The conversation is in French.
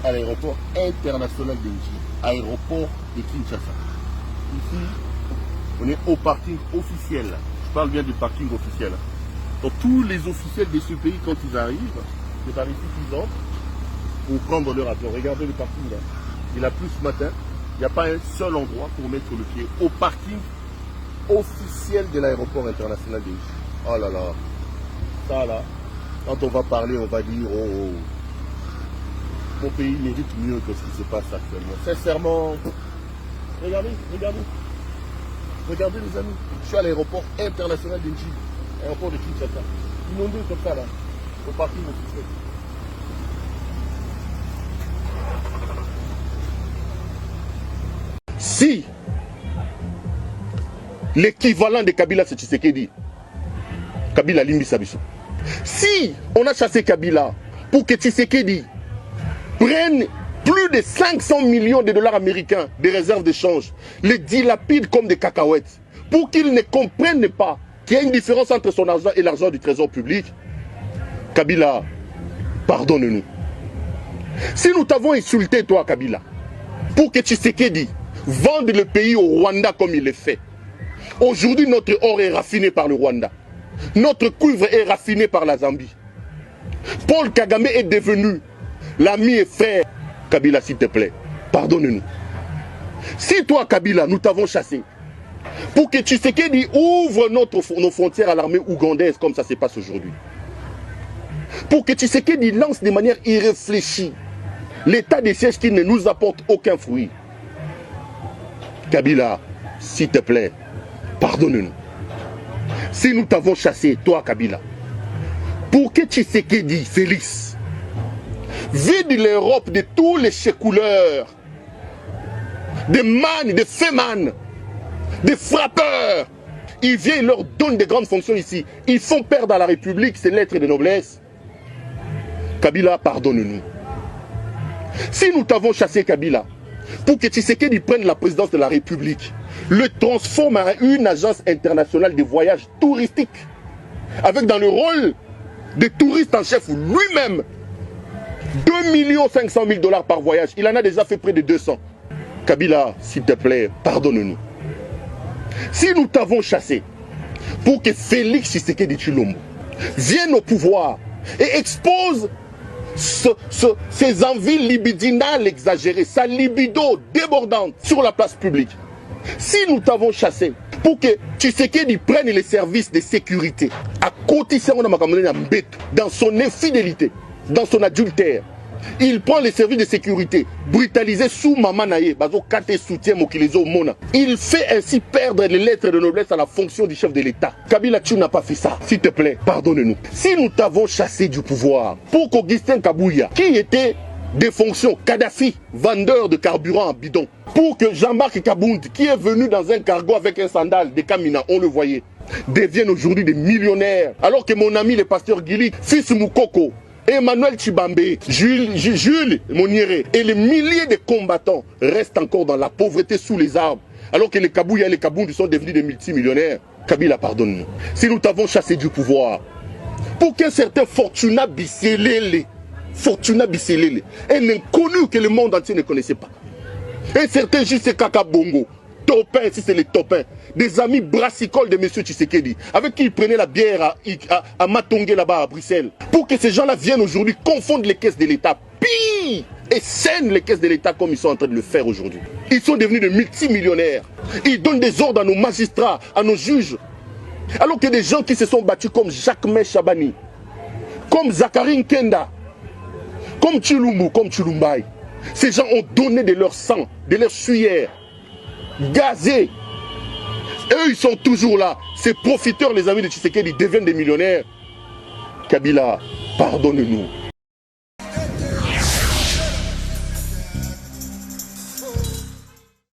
à l'aéroport international d'Engie, aéroport de Kinshasa. Ici, on est au parking officiel. Je parle bien du parking officiel. Donc tous les officiels de ce pays, quand ils arrivent, c'est par ici qu'ils entrent pour prendre leur avion. Regardez le parking là. Il a plu ce matin. Il n'y a pas un seul endroit pour mettre le pied. Au parking officiel de l'aéroport international d'Engie. Oh là là. Ça là, quand on va parler, on va dire oh, mon pays mérite mieux que ce qui se passe actuellement. Sincèrement, regardez, regardez. Regardez les amis. Je suis à l'aéroport international d'Engie. Aéroport de Kinshasa. Inondé comme ça là. Au parking officiel. Si l'équivalent de Kabila c'est Tshisekedi, Kabila Limbi Sabiso. Si on a chassé Kabila pour que Tshisekedi prenne plus de 500 millions de dollars américains de réserves d'échange, les dilapide comme des cacahuètes, pour qu'ils ne comprennent pas qu'il y a une différence entre son argent et l'argent du trésor public, Kabila, pardonne-nous. Si nous t'avons insulté, toi, Kabila, pour que Tshisekedi vende le pays au Rwanda comme il le fait, aujourd'hui, notre or est raffiné par le Rwanda. Notre cuivre est raffiné par la Zambie. Paul Kagame est devenu l'ami et frère. Kabila, s'il te plaît, pardonne-nous. Si toi, Kabila, nous t'avons chassé, pour que Tshisekedi ouvre nos frontières à l'armée ougandaise, comme ça se passe aujourd'hui, pour que Tshisekedi lance de manière irréfléchie l'état des sièges qui ne nous apporte aucun fruit, Kabila, s'il te plaît, pardonne-nous. Si nous t'avons chassé, toi Kabila, pour que Tshisekedi, Félix, vide l'Europe de tous les couleurs, des man, des féman, des frappeurs, il vient, il leur donne des grandes fonctions ici. Ils font perdre à la République ses lettres de noblesse. Kabila, pardonne-nous. Si nous t'avons chassé, Kabila, pour que Tshisekedi prenne la présidence de la République, le transforme en une agence internationale de voyage touristique, avec dans le rôle de touriste en chef lui-même, 2 500 000 dollars par voyage. Il en a déjà fait près de 200. Kabila, s'il te plaît, pardonne-nous. Si nous t'avons chassé pour que Félix Tshisekedi Tshilombo vienne au pouvoir et expose ses envies libidinales exagérées, sa libido débordante sur la place publique, si nous t'avons chassé pour que Tshisekedi prenne les services de sécurité à côté dans son infidélité, dans son adultère, il prend les services de sécurité, brutalisés sous Mamanaye, il fait ainsi perdre les lettres de noblesse à la fonction du chef de l'État. Kabila, tu n'as pas fait ça. S'il te plaît, pardonne-nous. Si nous t'avons chassé du pouvoir pour qu'Augustin Kabouya, qui était des fonctions Kadhafi, vendeur de carburant en bidon, pour que Jean-Marc Kabound, qui est venu dans un cargo avec un sandal de Kamina, on le voyait, deviennent aujourd'hui des millionnaires, alors que mon ami le pasteur Gili, fils Moukoko, Emmanuel Chibambe, Jules Monieré et les milliers de combattants restent encore dans la pauvreté sous les arbres, alors que les Kabouya et les Kabound sont devenus des multimillionnaires. Kabila, pardonne-nous. Si nous t'avons chassé du pouvoir, pour qu'un certain Fortuna Bisselele, un inconnu que le monde entier ne connaissait pas, un certain J.C. Kaka Bongo, Topin, si c'est les Topins, des amis brassicoles de M. Tshisekedi, avec qui il prenait la bière à Matongé là-bas à Bruxelles, pour que ces gens-là viennent aujourd'hui confondre les caisses de l'État, pire, et scènent les caisses de l'État comme ils sont en train de le faire aujourd'hui. Ils sont devenus des multimillionnaires. Ils donnent des ordres à nos magistrats, à nos juges, alors que des gens qui se sont battus comme Jacques-Mé Chabani, comme Zachary Nkenda, comme Tshilumbu, comme Tshilumbai, ces gens ont donné de leur sang, de leur sueur, gazés. Eux, ils sont toujours là. Ces profiteurs, les amis de Tshisekedi, deviennent des millionnaires. Kabila, pardonne-nous.